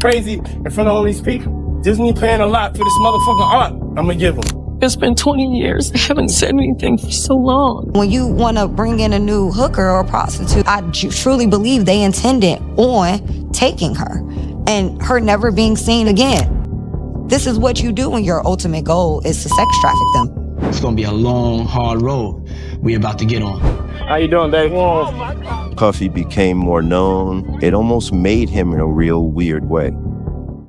crazy in front of all these people. Disney paying a lot for this motherfucking art. I'm gonna give them. It's been 20 years. I haven't said anything for so long. When you want to bring in a new hooker or prostitute, I truly believe they intended on taking her and her never being seen again. This is what you do when your ultimate goal is to sex traffic them. It's gonna be a long, hard road we're about to get on. How you doing, Dave? Puffy became more known. It almost made him in a real weird way.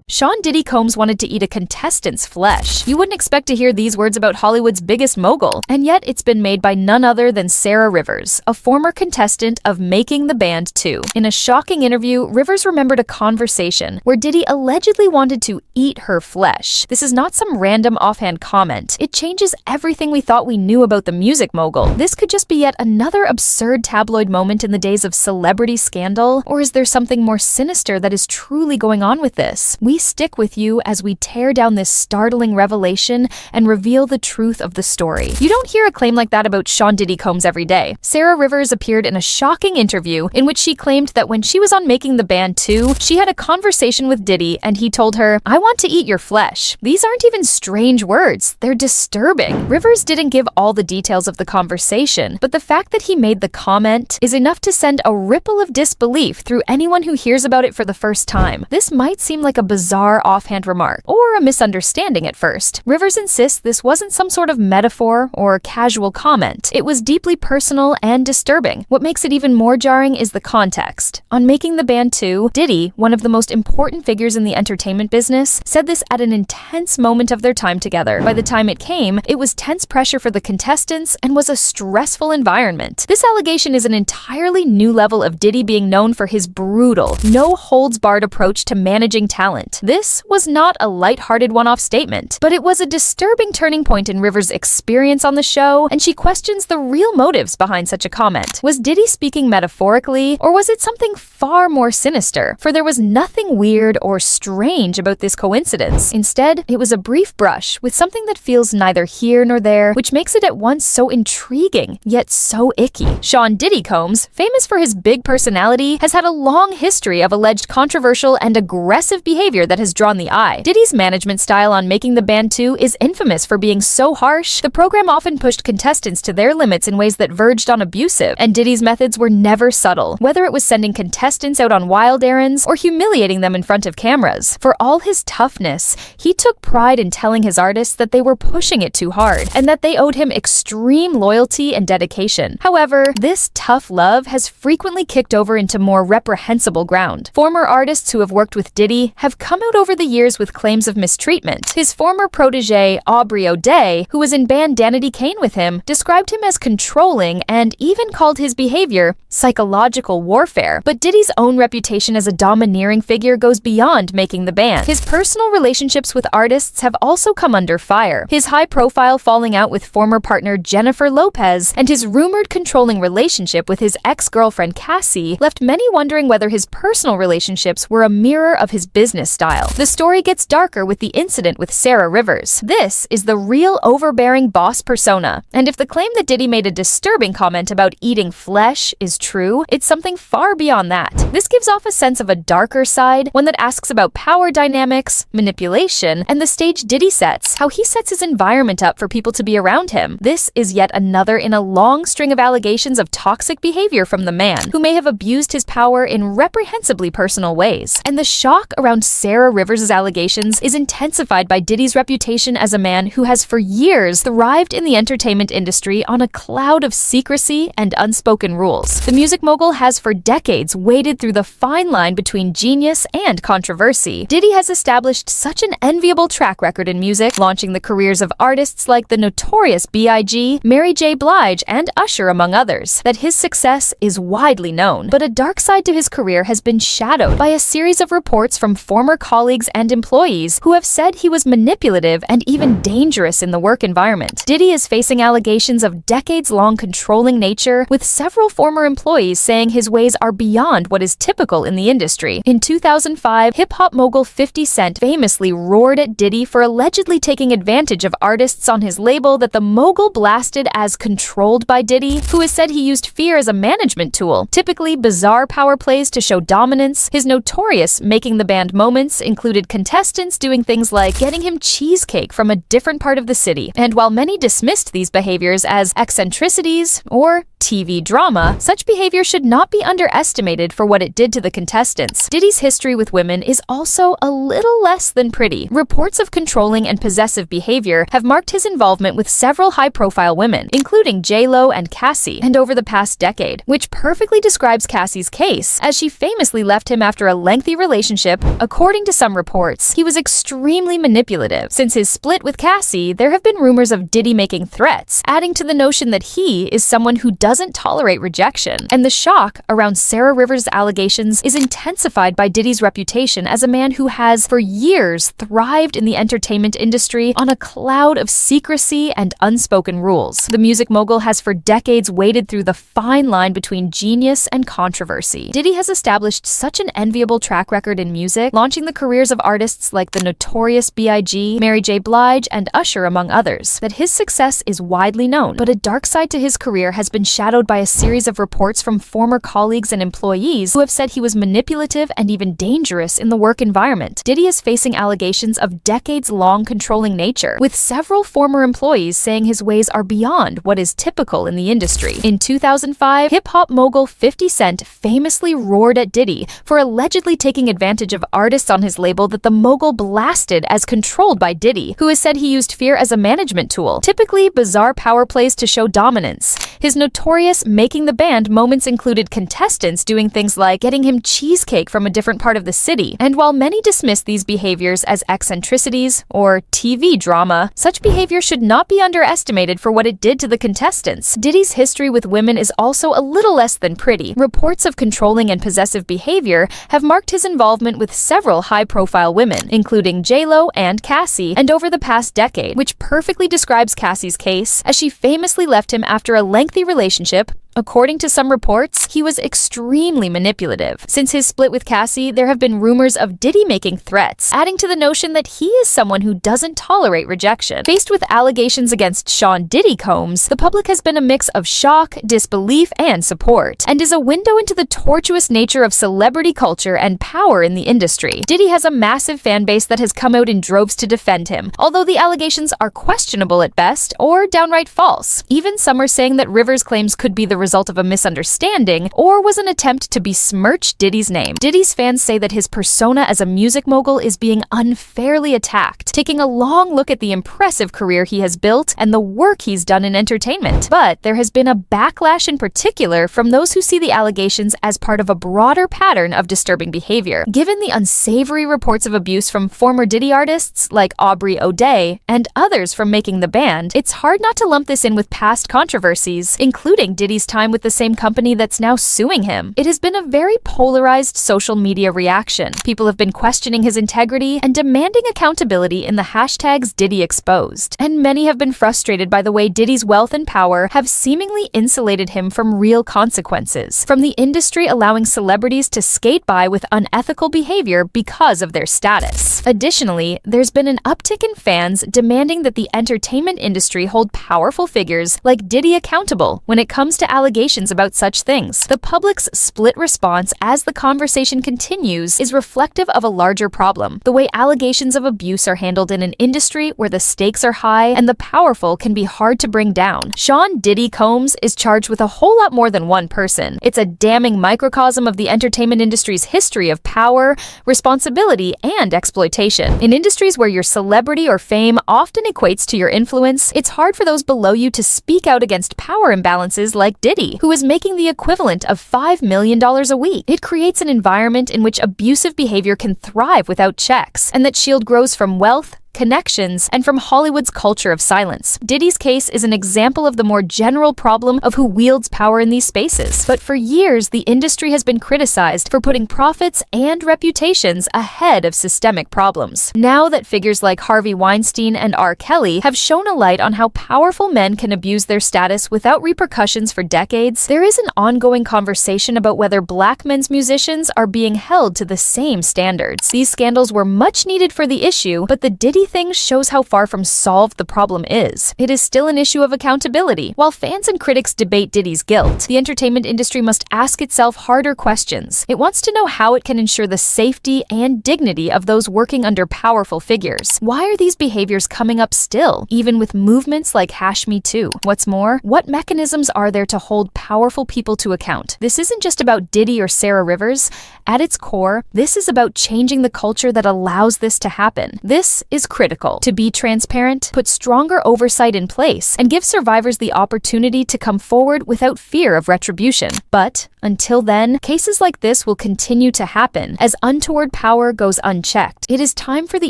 Sean Diddy Combs wanted to eat a contestant's flesh. You wouldn't expect to hear these words about Hollywood's biggest mogul, and yet it's been made by none other than Sara Rivers, a former contestant of Making the Band 2. In a shocking interview, Rivers remembered a conversation where Diddy allegedly wanted to eat her flesh. This is not some random offhand comment. It changes everything we thought we knew about the music mogul. This could just be yet another absurd tabloid moment in the days of celebrity scandal, or is there something more sinister that is truly going on with this? We stick with you as we tear down this startling revelation and reveal the truth of the story. You don't hear a claim like that about Sean Diddy Combs every day. Sara Rivers appeared in a shocking interview in which she claimed that when she was on Making the Band 2, she had a conversation with Diddy and he told her, "I want to eat your flesh." These aren't even strange words, they're disturbing. Rivers didn't give all the details of the conversation, but the fact that he made the comment is enough to send a ripple of disbelief through anyone who hears about it for the first time. This might seem like a bizarre offhand remark, or a misunderstanding at first. Rivers insists this wasn't some sort of metaphor or casual comment. It was deeply personal and disturbing. What makes it even more jarring is the context. On Making the Band 2, Diddy, one of the most important figures in the entertainment business, said this at an intense moment of their time together. By the time it came, it was tense pressure for the contestants and was a stressful environment. This allegation is an entirely new level of Diddy being known for his brutal, no-holds-barred approach to managing talent. This was not a lighthearted one-off statement, but it was a disturbing turning point in Rivers' experience on the show, and she questions the real motives behind such a comment. Was Diddy speaking metaphorically, or was it something far more sinister? For there was nothing weird or strange about this coincidence. Instead, it was a brief brush with something that feels neither here nor there, which makes it at once so intriguing, yet so icky. Sean Diddy Combs, famous for his big personality, has had a long history of alleged controversial and aggressive behavior that has drawn the eye. Diddy's management style on Making the Band 2 is infamous for being so harsh. The program often pushed contestants to their limits in ways that verged on abusive, and Diddy's methods were never subtle, whether it was sending contestants out on wild errands or humiliating them in front of cameras. For all his toughness, he took pride in telling his artists that they were pushing it too hard, and that they owed him extreme loyalty and dedication. However, this tough love has frequently kicked over into more reprehensible ground. Former artists who have worked with Diddy have come out over the years with claims of mistreatment. His former protege, Aubrey O'Day, who was in band Danity Kane with him, described him as controlling and even called his behavior psychological warfare. But Diddy's own reputation as a domineering figure goes beyond Making the Band. His personal relationships with artists have also come under fire. His high-profile falling out with former partner Jennifer Lopez and his rumored controlling relationship with his ex-girlfriend Cassie left many wondering whether his personal relationships were a mirror of his business style. The story gets darker with the incident with Sara Rivers. This is the real overbearing boss persona, and if the claim that Diddy made a disturbing comment about eating flesh is true, it's something far beyond that. This gives off a sense of a darker side, one that asks about power dynamics, manipulation, and the stage Diddy sets, how he sets his environment up for people to be around him. This is yet another in a long string of allegations of toxic behavior from the man, who may have abused his power in reprehensibly personal ways. And the shock around Sara Rivers' allegations is intensified by Diddy's reputation as a man who has for years thrived in the entertainment industry on a cloud of secrecy and unspoken rules. The music mogul has for decades waded through the fine line between genius and controversy. Diddy has established such an enviable track record in music, launching the careers of artists like the notorious B.I.G., Mary J. Blige, and Usher, among others, that his success is widely known. But a dark side to his career has been shadowed by a series of reports from former colleagues and employees who have said he was manipulative and even dangerous in the work environment. Diddy is facing allegations of decades-long controlling nature, with several former employees saying his ways are beyond what is typical in the industry. In 2005, hip-hop mogul 50 Cent famously roared at Diddy for allegedly taking advantage of artists on his label that the mogul blasted as controlled by Diddy, who has said he used fear as a management tool. Typically bizarre power plays to show dominance, his notorious Making the Band moments moments included contestants doing things like getting him cheesecake from a different part of the city. And while many dismissed these behaviors as eccentricities or TV drama, such behavior should not be underestimated for what it did to the contestants. Diddy's history with women is also a little less than pretty. Reports of controlling and possessive behavior have marked his involvement with several high-profile women, including J-Lo and Cassie, and over the past decade, which perfectly describes Cassie's case, as she famously left him after a lengthy relationship. According to some reports, he was extremely manipulative. Since his split with Cassie, there have been rumors of Diddy making threats, adding to the notion that he is someone who doesn't tolerate rejection. And the shock around Sara Rivers' allegations is intensified by Diddy's reputation as a man who has, for years, thrived in the entertainment industry on a cloud of secrecy and unspoken rules. The music mogul has for decades waded through the fine line between genius and controversy. Diddy has established such an enviable track record in music, launching the careers of artists like the notorious B.I.G., Mary J. Blige, and Usher, among others, that his success is widely known. But a dark side to his career has been shadowed by a series of reports from former colleagues and employees who have said he was manipulative and even dangerous in the work environment. Diddy is facing allegations of decades-long controlling nature, with several former employees saying his ways are beyond what is typical in the industry. In 2005, hip-hop mogul 50 Cent famously roared at Diddy for allegedly taking advantage of artists on his label that the mogul blasted as controlled by Diddy, who has said he used fear as a management tool, typically bizarre power plays to show dominance. His notorious making the band moments included contestants doing things like getting him cheesecake from a different part of the city. And while many dismiss these behaviors as eccentricities or TV drama, such behavior should not be underestimated for what it did to the contestants. Diddy's history with women is also a little less than pretty. Reports of controlling and possessive behavior have marked his involvement with several high-profile women, including J-Lo and Cassie, and over the past decade, which perfectly describes Cassie's case, as she famously left him after a lengthy relationship. According to some reports, he was extremely manipulative. Since his split with Cassie, there have been rumors of Diddy making threats, adding to the notion that he is someone who doesn't tolerate rejection. Faced with allegations against Sean Diddy Combs, the public has been a mix of shock, disbelief, and support, and is a window into the tortuous nature of celebrity culture and power in the industry. Diddy has a massive fan base that has come out in droves to defend him, although the allegations are questionable at best or downright false. Even some are saying that Rivers' claims could be the result of a misunderstanding or was an attempt to besmirch Diddy's name. Diddy's fans say that his persona as a music mogul is being unfairly attacked, taking a long look at the impressive career he has built and the work he's done in entertainment. But there has been a backlash in particular from those who see the allegations as part of a broader pattern of disturbing behavior. Given the unsavory reports of abuse from former Diddy artists like Aubrey O'Day and others from Making the Band, it's hard not to lump this in with past controversies, including Diddy's time with the same company that's now suing him. It has been a very polarized social media reaction. People have been questioning his integrity and demanding accountability in the hashtags Diddy Exposed. And many have been frustrated by the way Diddy's wealth and power have seemingly insulated him from real consequences, from the industry allowing celebrities to skate by with unethical behavior because of their status. Additionally, there's been an uptick in fans demanding that the entertainment industry hold powerful figures like Diddy accountable when it comes to allegations about such things. The public's split response as the conversation continues is reflective of a larger problem: the way allegations of abuse are handled in an industry where the stakes are high and the powerful can be hard to bring down. Sean Diddy Combs is charged with a whole lot more than one person. It's a damning microcosm of the entertainment industry's history of power, responsibility, and exploitation. In industries where your celebrity or fame often equates to your influence, it's hard for those below you to speak out against power imbalances like Diddy, who is making the equivalent of $5 million a week. It creates an environment in which abusive behavior can thrive without checks, and that shield grows from wealth, connections, and from Hollywood's culture of silence. Diddy's case is an example of the more general problem of who wields power in these spaces. But for years, the industry has been criticized for putting profits and reputations ahead of systemic problems. Now that figures like Harvey Weinstein and R. Kelly have shone a light on how powerful men can abuse their status without repercussions for decades, there is an ongoing conversation about whether black men's musicians are being held to the same standards. These scandals were much needed for the issue, but the Diddy thing shows how far from solved the problem is. It is still an issue of accountability. While fans and critics debate Diddy's guilt, the entertainment industry must ask itself harder questions. It wants to know how it can ensure the safety and dignity of those working under powerful figures. Why are these behaviors coming up still, even with movements like #MeToo? What's more, what mechanisms are there to hold powerful people to account? This isn't just about Diddy or Sara Rivers. At its core, this is about changing the culture that allows this to happen. This is critical. To be transparent, put stronger oversight in place, and give survivors the opportunity to come forward without fear of retribution. But until then, cases like this will continue to happen as untoward power goes unchecked. It is time for the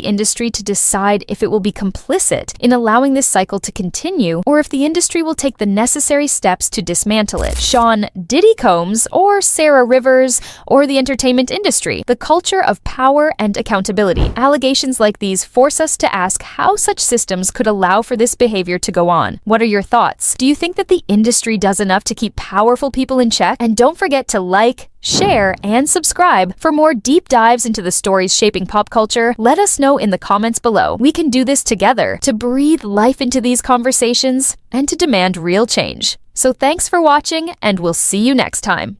industry to decide if it will be complicit in allowing this cycle to continue, or if the industry will take the necessary steps to dismantle it. Sean Diddy Combs, or Sara Rivers, or the entertainment industry, the culture of power and accountability. Allegations like these force us to ask how such systems could allow for this behavior to go on. What are your thoughts? Do you think that the industry does enough to keep powerful people in check? And don't forget to like, share, and subscribe for more deep dives into the stories shaping pop culture. Let us know in the comments below. We can do this together to breathe life into these conversations and to demand real change. So thanks for watching, and we'll see you next time.